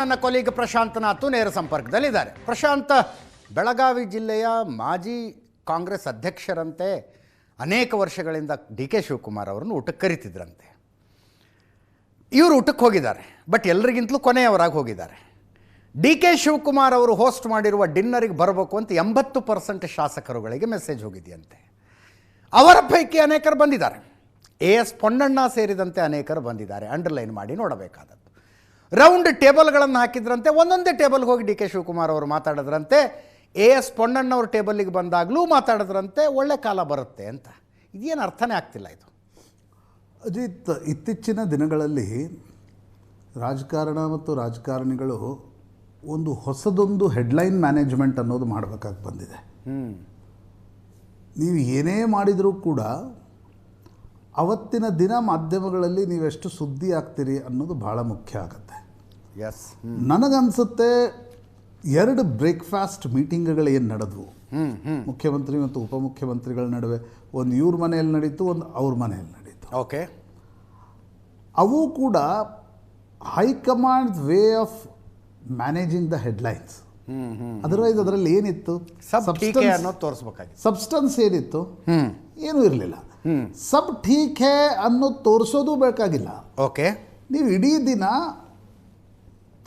ನನ್ನ ಕೊಲೀಗ್ ಪ್ರಶಾಂತ್ ನಾಥ್ ನೇರ ಸಂಪರ್ಕದಲ್ಲಿದ್ದಾರೆ. ಪ್ರಶಾಂತ್, ಬೆಳಗಾವಿ ಜಿಲ್ಲೆಯ ಮಾಜಿ ಕಾಂಗ್ರೆಸ್ ಅಧ್ಯಕ್ಷರಂತೆ ಅನೇಕ ವರ್ಷಗಳಿಂದ ಡಿ ಕೆ ಶಿವಕುಮಾರ್ ಅವರನ್ನು ಊಟಕ್ಕೆ ಕರೀತಿದ್ರಂತೆ. ಇವರು ಊಟಕ್ಕೆ ಹೋಗಿದ್ದಾರೆ, ಬಟ್ ಎಲ್ಲರಿಗಿಂತಲೂ ಕೊನೆಯವರಾಗಿ ಹೋಗಿದ್ದಾರೆ. ಡಿ ಕೆ ಶಿವಕುಮಾರ್ ಅವರು ಹೋಸ್ಟ್ ಮಾಡಿರುವ ಡಿನ್ನರಿಗೆ ಬರಬೇಕು ಅಂತ 80% ಶಾಸಕರುಗಳಿಗೆ ಮೆಸೇಜ್ ಹೋಗಿದೆಯಂತೆ. ಅವರ ಪೈಕಿ ಅನೇಕರು ಬಂದಿದ್ದಾರೆ. ಎಸ್ ಪೊನ್ನಣ್ಣ ಸೇರಿದಂತೆ ಅನೇಕರು ಬಂದಿದ್ದಾರೆ. ಅಂಡರ್ಲೈನ್ ಮಾಡಿ ನೋಡಬೇಕಾದದ್ದು. ರೌಂಡ್ ಟೇಬಲ್ಗಳನ್ನು ಹಾಕಿದ್ರಂತೆ. ಒಂದೊಂದೇ ಟೇಬಲ್ಗೆ ಹೋಗಿ ಡಿ ಕೆ ಶಿವಕುಮಾರ್ ಅವರು ಮಾತಾಡಿದ್ರಂತೆ. ಎಸ್ ಪೊನ್ನಣ್ಣವ್ರ ಟೇಬಲಿಗೆ ಬಂದಾಗಲೂ ಮಾತಾಡಿದ್ರಂತೆ. ಒಳ್ಳೆ ಕಾಲ ಬರುತ್ತೆ ಅಂತ. ಇದೇನು ಅರ್ಥನೇ ಆಗ್ತಿಲ್ಲ ಇದು. ಅಜಿತ್, ಇತ್ತೀಚಿನ ದಿನಗಳಲ್ಲಿ ರಾಜಕಾರಣ ಮತ್ತು ರಾಜಕಾರಣಿಗಳು ಒಂದು ಹೊಸದೊಂದು ಹೆಡ್ಲೈನ್ ಮ್ಯಾನೇಜ್ಮೆಂಟ್ ಅನ್ನೋದು ಮಾಡಬೇಕಾಗಿ ಬಂದಿದೆ. ನೀವು ಏನೇ ಮಾಡಿದರೂ ಕೂಡ ಅವತ್ತಿನ ದಿನ ಮಾಧ್ಯಮಗಳಲ್ಲಿ ನೀವೆಷ್ಟು ಸುದ್ದಿ ಆಗ್ತೀರಿ ಅನ್ನೋದು ಭಾಳ ಮುಖ್ಯ ಆಗುತ್ತೆ. ಎಸ್, ನನಗನ್ಸುತ್ತೆ 2 ಬ್ರೇಕ್ಫಾಸ್ಟ್ ಮೀಟಿಂಗ್ಗಳು ಏನು ನಡೆದವು ಮುಖ್ಯಮಂತ್ರಿ ಮತ್ತು ಉಪಮುಖ್ಯಮಂತ್ರಿಗಳ ನಡುವೆ, ಒಂದು ಇವ್ರ ಮನೆಯಲ್ಲಿ ನಡೀತು, ಒಂದು ಅವ್ರ ಮನೆಯಲ್ಲಿ ನಡೀತು. ಓಕೆ, ಅವು ಕೂಡ high command way of managing the headlines. Otherwise ಅದರಲ್ಲಿ ಏನಿತ್ತು, ಸಬ್ಸ್ಟೆನ್ಸ್ ಏನಿತ್ತು, ಏನೂ ಇರಲಿಲ್ಲ. ಸಬ್ ಠೀಕ್ ಹೇ ಅನ್ನೋದು ತೋರಿಸೋದು ಬೇಕಾಗಿಲ್ಲ. ಓಕೆ, ನೀವು ಇಡೀ ದಿನ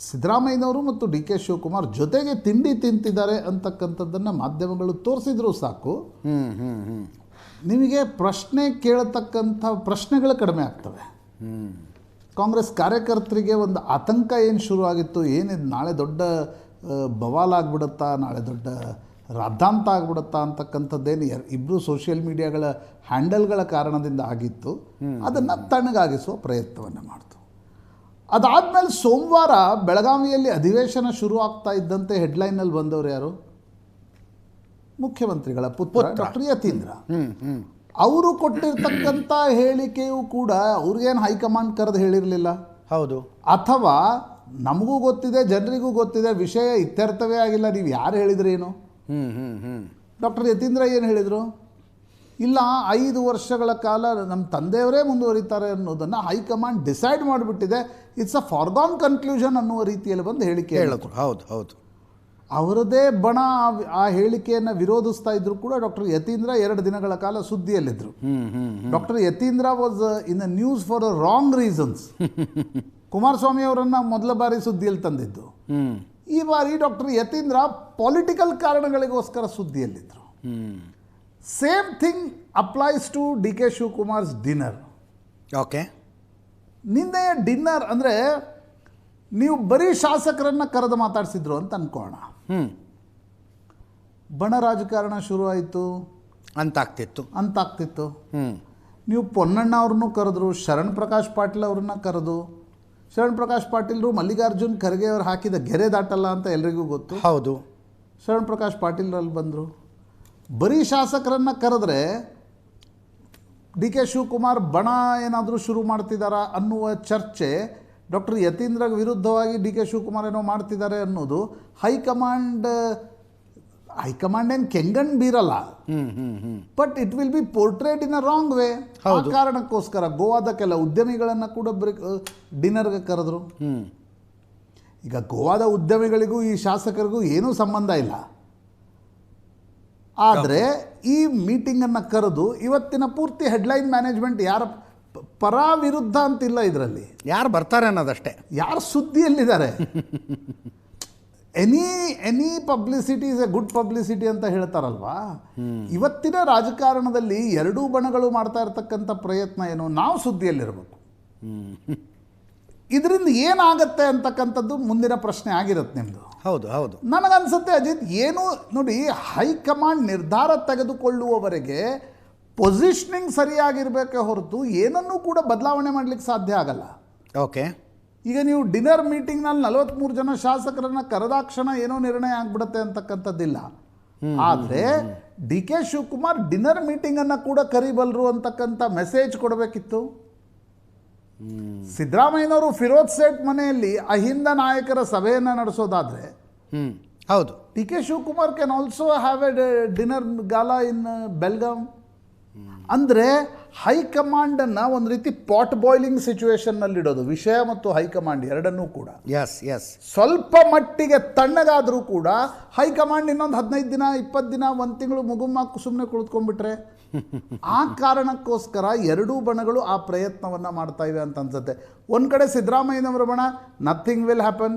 ಸಿದ್ದರಾಮಯ್ಯನವರು ಮತ್ತು ಡಿ ಕೆ ಶಿವಕುಮಾರ್ ಜೊತೆಗೆ ತಿಂಡಿ ತಿಂತಿದ್ದಾರೆ ಅಂತಕ್ಕಂಥದ್ದನ್ನು ಮಾಧ್ಯಮಗಳು ತೋರಿಸಿದ್ರು ಸಾಕು. ನಿಮಗೆ ಪ್ರಶ್ನೆ ಕೇಳತಕ್ಕಂಥ ಪ್ರಶ್ನೆಗಳು ಕಡಿಮೆ ಆಗ್ತವೆ. ಕಾಂಗ್ರೆಸ್ ಕಾರ್ಯಕರ್ತರಿಗೆ ಒಂದು ಆತಂಕ ಏನು ಶುರುವಾಗಿತ್ತು, ಏನಿದು ನಾಳೆ ದೊಡ್ಡ ಬವಾಲಾಗ್ಬಿಡುತ್ತಾ, ನಾಳೆ ದೊಡ್ಡ ರಾದ್ದಾಂತ ಆಗ್ಬಿಡುತ್ತಾ ಅಂತಕ್ಕಂಥದ್ದೇನು ಇಬ್ಬರು ಸೋಷಿಯಲ್ ಮೀಡಿಯಾಗಳ ಹ್ಯಾಂಡಲ್ಗಳ ಕಾರಣದಿಂದ ಆಗಿತ್ತು. ಅದನ್ನು ತಣ್ಣಗಾಗಿಸುವ ಪ್ರಯತ್ನವನ್ನು ಮಾಡ್ತು. ಅದಾದಮೇಲೆ ಸೋಮವಾರ ಬೆಳಗಾವಿಯಲ್ಲಿ ಅಧಿವೇಶನ ಶುರು ಆಗ್ತಾ ಇದ್ದಂತೆ ಹೆಡ್ಲೈನಲ್ಲಿ ಬಂದವರು ಯಾರು? ಮುಖ್ಯಮಂತ್ರಿಗಳ ಪುತ್ರ ಡಾಕ್ಟರ್ ಯತೀಂದ್ರ. ಅವರು ಕೊಟ್ಟಿರ್ತಕ್ಕಂಥ ಹೇಳಿಕೆಯೂ ಕೂಡ ಅವ್ರಿಗೇನು ಹೈಕಮಾಂಡ್ ಕರೆದು ಹೇಳಿರಲಿಲ್ಲ. ಹೌದು. ಅಥವಾ ನಮಗೂ ಗೊತ್ತಿದೆ, ಜನರಿಗೂ ಗೊತ್ತಿದೆ, ವಿಷಯ ಇತ್ಯರ್ಥವೇ ಆಗಿಲ್ಲ, ನೀವು ಯಾರು ಹೇಳಿದ್ರೇನು? ಡಾಕ್ಟರ್ ಯತೀಂದ್ರ ಏನು ಹೇಳಿದರು? ಇಲ್ಲ, 5 ವರ್ಷಗಳ ಕಾಲ ನಮ್ಮ ತಂದೆಯವರೇ ಮುಂದುವರಿತಾರೆ ಅನ್ನೋದನ್ನು ಹೈಕಮಾಂಡ್ ಡಿಸೈಡ್ ಮಾಡಿಬಿಟ್ಟಿದೆ, ಇಟ್ಸ್ ಅ ಫಾರ್ಗಾನ್ ಕನ್ಕ್ಲೂಷನ್ ಅನ್ನುವ ರೀತಿಯಲ್ಲಿ ಬಂದು ಹೇಳಿಕೆ ಹೇಳಿದ್ರು. ಹೌದು ಹೌದು. ಅವರದೇ ಬಣ ಆ ಹೇಳಿಕೆಯನ್ನು ವಿರೋಧಿಸ್ತಾ ಇದ್ರು ಕೂಡ ಡಾಕ್ಟರ್ ಯತೀಂದ್ರ 2 ದಿನಗಳ ಕಾಲ ಸುದ್ದಿಯಲ್ಲಿದ್ದರು. Doctor Yathindra was in the news for a wrong reasons. Kumaraswamy ಅವರನ್ನು ಮೊದಲ ಬಾರಿ ಸುದ್ದಿಯಲ್ಲಿ ತಂದಿದ್ದು. ಈ ಬಾರಿ ಡಾಕ್ಟರ್ ಯತೀಂದ್ರ ಪೊಲಿಟಿಕಲ್ ಕಾರಣಗಳಿಗೋಸ್ಕರ ಸುದ್ದಿಯಲ್ಲಿದ್ದರು. Same thing applies to D K Shivakumar's dinner. Okay, ನಿನ್ನೆಯ ಡಿನ್ನರ್ ಅಂದರೆ ನೀವು ಬರೀ ಶಾಸಕರನ್ನು ಕರೆದು ಮಾತಾಡಿಸಿದ್ರು ಅಂತ ಅನ್ಕೋಣ. ಬಣ ರಾಜಕಾರಣ ಶುರು ಆಯಿತು ಅಂತಾಗ್ತಿತ್ತು. ನೀವು ಪೊನ್ನಣ್ಣ ಅವ್ರನ್ನೂ ಕರೆದ್ರು, ಶರಣ್ ಪ್ರಕಾಶ್ ಪಾಟೀಲ್ ಅವ್ರನ್ನ ಕರೆದು, ಶರಣ್ ಪ್ರಕಾಶ್ ಪಾಟೀಲ್ರು ಮಲ್ಲಿಕಾರ್ಜುನ್ ಖರ್ಗೆ ಅವರು ಹಾಕಿದ ಗೆರೆ ದಾಟಲ್ಲ ಅಂತ ಎಲ್ರಿಗೂ ಗೊತ್ತು. ಹೌದು. ಶರಣ್ ಪ್ರಕಾಶ್ ಪಾಟೀಲ್ರಲ್ಲಿ ಬಂದರು. ಬರೀ ಶಾಸಕರನ್ನು ಕರೆದ್ರೆ ಡಿ ಕೆ ಶಿವಕುಮಾರ್ ಬಣ ಏನಾದರೂ ಶುರು ಮಾಡ್ತಿದ್ದಾರಾ ಅನ್ನುವ ಚರ್ಚೆ, ಡಾಕ್ಟರ್ ಯತೀಂದ್ರ ವಿರುದ್ಧವಾಗಿ ಡಿ ಕೆ ಶಿವಕುಮಾರ್ ಏನೋ ಮಾಡ್ತಿದ್ದಾರೆ ಅನ್ನೋದು ಹೈಕಮಾಂಡ್ ಏನು ಕೆಂಗಣ್ ಬೀರಲ್ಲ. But it will be portrayed in a wrong way. ಆ ಕಾರಣಕ್ಕೋಸ್ಕರ ಗೋವಾದ ಕೆಲ ಉದ್ಯಮಿಗಳನ್ನು ಕೂಡ ಡಿನ್ನರ್ಗೆ ಕರೆದ್ರು. ಈಗ ಗೋವಾದ ಉದ್ಯಮಿಗಳಿಗೂ ಈ ಶಾಸಕರಿಗೂ ಏನೂ ಸಂಬಂಧ ಇಲ್ಲ. ಆದರೆ ಈ ಮೀಟಿಂಗನ್ನು ಕರೆದು ಇವತ್ತಿನ ಪೂರ್ತಿ ಹೆಡ್ಲೈನ್ ಮ್ಯಾನೇಜ್ಮೆಂಟ್ ಯಾರ ಪರ ವಿರುದ್ಧ ಅಂತಿಲ್ಲ, ಇದರಲ್ಲಿ ಯಾರು ಬರ್ತಾರೆ ಅನ್ನೋದಷ್ಟೇ, ಯಾರು ಸುದ್ದಿಯಲ್ಲಿದ್ದಾರೆ. Any publicity is a good publicity ಅಂತ ಹೇಳ್ತಾರಲ್ವಾ. ಇವತ್ತಿನ ರಾಜಕಾರಣದಲ್ಲಿ 2 ಬಣಗಳು ಮಾಡ್ತಾ ಇರ್ತಕ್ಕಂಥ ಪ್ರಯತ್ನ ಏನು, ನಾವು ಸುದ್ದಿಯಲ್ಲಿರಬೇಕು. ಇದರಿಂದ ಏನಾಗತ್ತೆ ಅಂತಕ್ಕಂಥದ್ದು ಮುಂದಿನ ಪ್ರಶ್ನೆ ಆಗಿರುತ್ತೆ ನಿಮ್ಮದು. ಹೌದು ಹೌದು. ನನಗನ್ಸುತ್ತೆ ಅಜಿತ್, ಏನು ನೋಡಿ, ಹೈಕಮಾಂಡ್ ನಿರ್ಧಾರ ತೆಗೆದುಕೊಳ್ಳುವವರೆಗೆ ಪೊಸಿಷನಿಂಗ್ ಸರಿಯಾಗಿರಬೇಕೆ ಹೊರತು ಏನನ್ನೂ ಕೂಡ ಬದಲಾವಣೆ ಮಾಡಲಿಕ್ಕೆ ಸಾಧ್ಯ ಆಗಲ್ಲ. ಓಕೆ, ಈಗ ನೀವು ಡಿನ್ನರ್ ಮೀಟಿಂಗ್ನಲ್ಲಿ 43 ಜನ ಶಾಸಕರನ್ನು ಕರೆದಾಕ್ಷಣ ಏನೋ ನಿರ್ಣಯ ಆಗ್ಬಿಡುತ್ತೆ ಅಂತಕ್ಕಂಥದ್ದಿಲ್ಲ. ಆದರೆ ಡಿ ಕೆ ಶಿವಕುಮಾರ್ ಡಿನ್ನರ್ ಮೀಟಿಂಗನ್ನು ಕೂಡ ಕರಿಬಲ್ರು ಅಂತಕ್ಕಂಥ ಮೆಸೇಜ್ ಕೊಡಬೇಕಿತ್ತು. ಸಿದ್ದರಾಮಯ್ಯನವರು ಫಿರೋಜ್ ಸೇಠ್ ಮನೆಯಲ್ಲಿ ಅಹಿಂದ ನಾಯಕರ ಸಭೆಯನ್ನು ನಡೆಸೋದಾದರೆ, ಹೌದು, D K Shivakumar can also have a dinner gala in Belgaum. ಅಂದರೆ ಹೈಕಮಾಂಡನ್ನು ಒಂದು ರೀತಿ ಪಾಟ್ ಬಾಯ್ಲಿಂಗ್ ಸಿಚುವೇಶನ್ನಲ್ಲಿಡೋದು, ವಿಷಯ ಮತ್ತು ಹೈಕಮಾಂಡ್ ಎರಡನ್ನೂ ಕೂಡ. ಎಸ್ ಎಸ್ ಸ್ವಲ್ಪ ಮಟ್ಟಿಗೆ ತಣ್ಣಗಾದರೂ ಕೂಡ ಹೈಕಮಾಂಡ್ ಇನ್ನೊಂದು 15 ದಿನ 20 ದಿನ 1 ತಿಂಗಳು ಮುಗುಮಾಕು ಸುಮ್ಮನೆ ಕುಳಿತುಕೊಂಡ್ಬಿಟ್ರೆ ಆ ಕಾರಣಕ್ಕೋಸ್ಕರ ಎರಡೂ ಬಣಗಳು ಆ ಪ್ರಯತ್ನವನ್ನು ಮಾಡ್ತಾ ಇವೆ ಅಂತ ಅನ್ಸುತ್ತೆ. ಒಂದು ಕಡೆ ಸಿದ್ದರಾಮಯ್ಯನವರ ಬಣ ನಥಿಂಗ್ ವಿಲ್ ಹ್ಯಾಪನ್,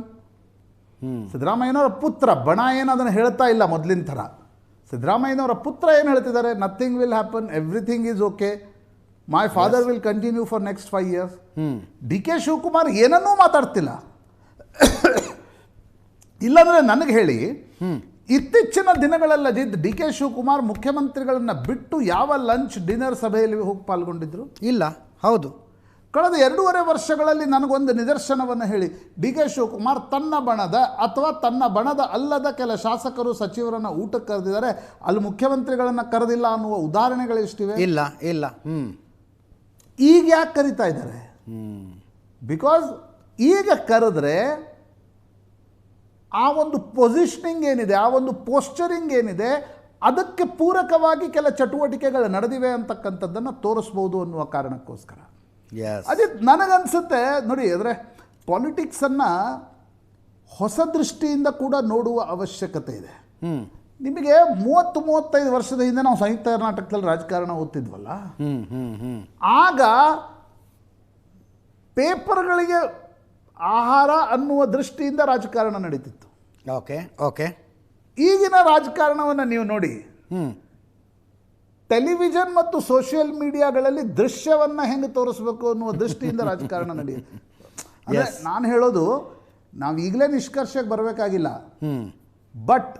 ಸಿದ್ದರಾಮಯ್ಯನವರ ಪುತ್ರ ಬಣ ಏನು ಅದನ್ನು ಹೇಳ್ತಾ ಇಲ್ಲ ಮೊದಲಿನ ಥರ. ಸಿದ್ದರಾಮಯ್ಯನವರ ಪುತ್ರ ಏನು ಹೇಳ್ತಿದ್ದಾರೆ, nothing will happen, everything is okay, my father will continue for next 5 years. D K Shivakumar ಏನನ್ನೂ ಮಾತಾಡ್ತಿಲ್ಲ. ಇಲ್ಲಾಂದರೆ ನನಗೆ ಹೇಳಿ, ಇತ್ತೀಚಿನ ದಿನಗಳಲ್ಲಿ ಡಿ ಕೆ ಶಿವಕುಮಾರ್ ಮುಖ್ಯಮಂತ್ರಿಗಳನ್ನು ಬಿಟ್ಟು ಯಾವ ಲಂಚ್ ಡಿನ್ನರ್ ಸಭೆಯಲ್ಲಿ ಹೋಗಿ ಪಾಲ್ಗೊಂಡಿದ್ರು? ಇಲ್ಲ. ಹೌದು. ಕಳೆದ 2.5 ವರ್ಷಗಳಲ್ಲಿ ನನಗೊಂದು ನಿದರ್ಶನವನ್ನು ಹೇಳಿ. ಡಿ ಕೆ ಶಿವಕುಮಾರ್ ತನ್ನ ಬಣದ ಅಥವಾ ತನ್ನ ಬಣದ ಅಲ್ಲದ ಕೆಲ ಶಾಸಕರು ಸಚಿವರನ್ನು ಊಟಕ್ಕೆ ಕರೆದಿದ್ದಾರೆ, ಅಲ್ಲಿ ಮುಖ್ಯಮಂತ್ರಿಗಳನ್ನು ಕರೆದಿಲ್ಲ ಅನ್ನುವ ಉದಾಹರಣೆಗಳು ಎಷ್ಟಿವೆ? ಇಲ್ಲ ಇಲ್ಲ. ಈಗ ಯಾಕೆ ಕರೀತಾ ಇದ್ದಾರೆ? ಬಿಕಾಸ್ ಈಗ ಕರೆದ್ರೆ ಆ ಒಂದು ಪೊಸಿಷನಿಂಗ್ ಏನಿದೆ, ಆ ಒಂದು ಪೋಸ್ಚರಿಂಗ್ ಏನಿದೆ, ಅದಕ್ಕೆ ಪೂರಕವಾಗಿ ಕೆಲ ಚಟುವಟಿಕೆಗಳು ನಡೆದಿವೆ ಅಂತಕ್ಕಂಥದ್ದನ್ನು ತೋರಿಸ್ಬೋದು ಅನ್ನುವ ಕಾರಣಕ್ಕೋಸ್ಕರ. ಅದೇ ನನಗನ್ಸುತ್ತೆ ನೋಡಿ, ಅಂದರೆ ಪಾಲಿಟಿಕ್ಸನ್ನು ಹೊಸ ದೃಷ್ಟಿಯಿಂದ ಕೂಡ ನೋಡುವ ಅವಶ್ಯಕತೆ ಇದೆ. ನಿಮಗೆ 30-35 ವರ್ಷದ ಹಿಂದೆ ನಾವು ಸಂಯುಕ್ತ ಕರ್ನಾಟಕದಲ್ಲಿ ರಾಜಕಾರಣ ಓದ್ತಿದ್ವಲ್ಲ, ಆಗ ಪೇಪರ್ಗಳಿಗೆ ಆಹಾರ ಅನ್ನುವ ದೃಷ್ಟಿಯಿಂದ ರಾಜಕಾರಣ ನಡೀತಿತ್ತು. Okay okay. ಈಗಿನ ರಾಜಕಾರಣವನ್ನು ನೀವು ನೋಡಿ, ಟೆಲಿವಿಷನ್ ಮತ್ತು ಸೋಷಿಯಲ್ ಮೀಡಿಯಾಗಳಲ್ಲಿ ದೃಶ್ಯವನ್ನು ಹೆಂಗೆ ತೋರಿಸ್ಬೇಕು ಅನ್ನುವ ದೃಷ್ಟಿಯಿಂದ ರಾಜಕಾರಣ ನಡೆಯುತ್ತೆ. ಅಂದರೆ ನಾನು ಹೇಳೋದು, ನಾವು ಈಗಲೇ ನಿಷ್ಕರ್ಷಕ್ಕೆ ಬರಬೇಕಾಗಿಲ್ಲ, ಬಟ್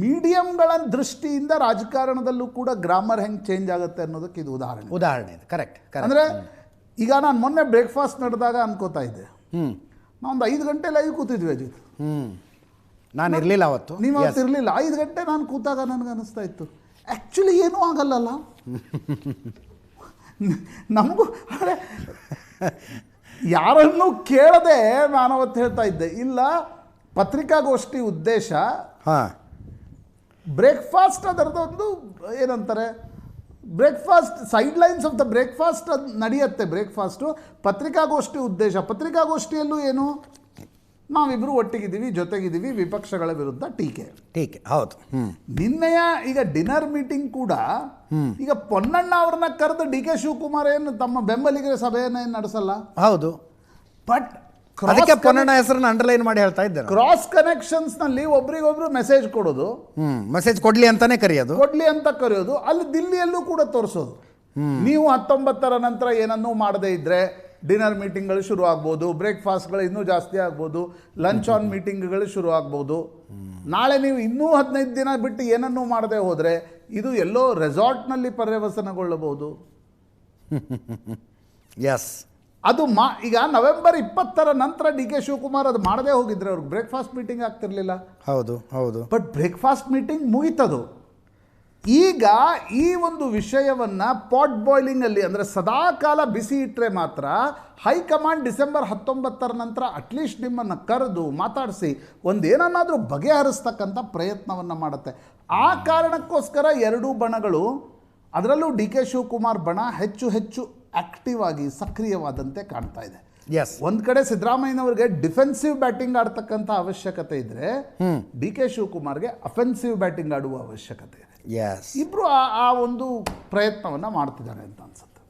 ಮೀಡಿಯಂಗಳ ದೃಷ್ಟಿಯಿಂದ ರಾಜಕಾರಣದಲ್ಲೂ ಕೂಡ ಗ್ರಾಮರ್ ಹೆಂಗೆ ಚೇಂಜ್ ಆಗುತ್ತೆ ಅನ್ನೋದಕ್ಕೆ ಇದು ಉದಾಹರಣೆ ಇದೆ. ಕರೆಕ್ಟ್. ಅಂದರೆ ಈಗ ನಾನು ಮೊನ್ನೆ ಬ್ರೇಕ್ಫಾಸ್ಟ್ ನಡೆದಾಗ ಅನ್ಕೋತಾ ಇದ್ದೆ, ನಾವೊಂದು 5 ಗಂಟೆ ಲೈವ್ ಕೂತಿದ್ವಿ ಅಜಿತ್. ನಾನು ಇರಲಿಲ್ಲ ಅವತ್ತು. ನೀವು ಅವತ್ತು ಇರಲಿಲ್ಲ. 5 ಗಂಟೆ ನಾನು ಕೂತಾಗ ನನಗೆ ಅನಿಸ್ತಾ ಇತ್ತು, ಆ್ಯಕ್ಚುಲಿ ಏನೂ ಆಗಲ್ಲಲ್ಲ ನಮಗೂ. ಅಂದರೆ ಯಾರನ್ನೂ ಕೇಳದೆ ನಾನು ಅವತ್ತು ಹೇಳ್ತಾ ಇದ್ದೆ, ಇಲ್ಲ ಪತ್ರಿಕಾಗೋಷ್ಠಿ ಉದ್ದೇಶ ಬ್ರೇಕ್ಫಾಸ್ಟ್, ಅದರದೊಂದು ಏನಂತಾರೆ, ಬ್ರೇಕ್ಫಾಸ್ಟ್ ಸೈಡ್ಲೈನ್ಸ್ ಆಫ್ ದ ಬ್ರೇಕ್ಫಾಸ್ಟ್ ಅದು ನಡೆಯುತ್ತೆ. ಬ್ರೇಕ್ಫಾಸ್ಟು ಪತ್ರಿಕಾಗೋಷ್ಠಿ ಉದ್ದೇಶ. ಪತ್ರಿಕಾಗೋಷ್ಠಿಯಲ್ಲೂ ಏನು, ನಾವಿಬ್ಬರು ಒಟ್ಟಿಗಿದ್ದೀವಿ, ಜೊತೆಗಿದ್ದೀವಿ, ವಿಪಕ್ಷಗಳ ವಿರುದ್ಧ ಟೀಕೆ. ಹೌದು. ನಿನ್ನೆಯ ಈಗ ಡಿನ್ನರ್ ಮೀಟಿಂಗ್ ಕೂಡ, ಈಗ ಪೊನ್ನಣ್ಣ ಅವ್ರನ್ನ ಕರೆದು ಡಿ ಕೆ ಶಿವಕುಮಾರ್ ಏನು ತಮ್ಮ ಬೆಂಬಲಿಗರ ಸಭೆಯನ್ನು ಏನು ನಡೆಸಲ್ಲ. ಹೌದು. ಬಟ್ ಅದಕ್ಕೆ ಪೊನ್ನಣ್ಣ ಹೆಸರನ್ನು ಅಂಡರ್ಲೈನ್ ಮಾಡಿ ಹೇಳ್ತಾ ಇದ್ದಾರೆ. ಕ್ರಾಸ್ ಕನೆಕ್ಷನ್ಸ್ ನಲ್ಲಿ ಒಬ್ರಿಗೊಬ್ರು ಮೆಸೇಜ್ ಕೊಡೋದು, ಮೆಸೇಜ್ ಕೊಡ್ಲಿ ಅಂತಾನೆ ಕರೆಯೋದು, ಅಲ್ಲಿ ದಿಲ್ಲಿಯಲ್ಲೂ ಕೂಡ ತೋರಿಸೋದು. ನೀವು 19ರ ನಂತರ ಏನನ್ನೂ ಮಾಡದೇ ಇದ್ರೆ ಡಿನ್ನರ್ ಮೀಟಿಂಗ್ಗಳು ಶುರು ಆಗ್ಬೋದು, ಬ್ರೇಕ್ಫಾಸ್ಟ್ಗಳು ಇನ್ನೂ ಜಾಸ್ತಿ ಆಗ್ಬೋದು, ಲಂಚ್ ಆನ್ ಮೀಟಿಂಗ್ಗಳು ಶುರು ಆಗ್ಬೋದು. ನಾಳೆ ನೀವು ಇನ್ನೂ 15 ದಿನ ಬಿಟ್ಟು ಏನನ್ನೂ ಮಾಡದೆ ಹೋದರೆ ಇದು ಎಲ್ಲೋ ರೆಸಾರ್ಟ್ನಲ್ಲಿ ಪರ್ಯವಸನಗೊಳ್ಳಬಹುದು. ಎಸ್. ಅದು ಈಗ ನವೆಂಬರ್ 20ರ ನಂತರ ಡಿ ಕೆ ಶಿವಕುಮಾರ್ ಅದು ಮಾಡದೇ ಹೋಗಿದ್ರೆ ಅವ್ರಿಗೆ ಬ್ರೇಕ್ಫಾಸ್ಟ್ ಮೀಟಿಂಗ್ ಆಗ್ತಿರ್ಲಿಲ್ಲ. ಹೌದು ಹೌದು. ಬಟ್ ಬ್ರೇಕ್ಫಾಸ್ಟ್ ಮೀಟಿಂಗ್ ಮುಗಿತದು. ಈಗ ಈ ಒಂದು ವಿಷಯವನ್ನು ಪಾಟ್ ಬಾಯ್ಲಿಂಗಲ್ಲಿ, ಅಂದರೆ ಸದಾಕಾಲ ಬಿಸಿ ಇಟ್ಟರೆ ಮಾತ್ರ ಹೈಕಮಾಂಡ್ ಡಿಸೆಂಬರ್ 19ರ ನಂತರ ಅಟ್ಲೀಸ್ಟ್ ನಿಮ್ಮನ್ನು ಕರೆದು ಮಾತಾಡಿಸಿ ಒಂದೇನನ್ನಾದರೂ ಬಗೆಹರಿಸ್ತಕ್ಕಂಥ ಪ್ರಯತ್ನವನ್ನು ಮಾಡುತ್ತೆ. ಆ ಕಾರಣಕ್ಕೋಸ್ಕರ ಎರಡೂ ಬಣಗಳು, ಅದರಲ್ಲೂ ಡಿ ಕೆ ಶಿವಕುಮಾರ್ ಬಣ ಹೆಚ್ಚು ಆಕ್ಟಿವ್ ಆಗಿ ಸಕ್ರಿಯವಾದಂತೆ ಕಾಣ್ತಾ ಇದೆ. ಒಂದು ಕಡೆ ಸಿದ್ದರಾಮಯ್ಯನವರಿಗೆ ಡಿಫೆನ್ಸಿವ್ ಬ್ಯಾಟಿಂಗ್ ಆಡ್ತಕ್ಕಂಥ ಅವಶ್ಯಕತೆ ಇದ್ರೆ, ಡಿ ಕೆ ಶಿವಕುಮಾರ್ಗೆ ಅಫೆನ್ಸಿವ್ ಬ್ಯಾಟಿಂಗ್ ಆಡುವ ಅವಶ್ಯಕತೆ ಇದೆ. ಇಬ್ರು ಆ ಒಂದು ಪ್ರಯತ್ನವನ್ನ ಮಾಡ್ತಿದ್ದಾರೆ ಅಂತ ಅನ್ಸುತ್ತೆ.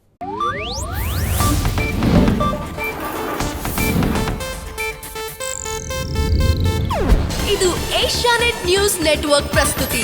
ಇದು ಏಷ್ಯಾನೆಟ್ ನ್ಯೂಸ್ ನೆಟ್ವರ್ಕ್ ಪ್ರಸ್ತುತಿ.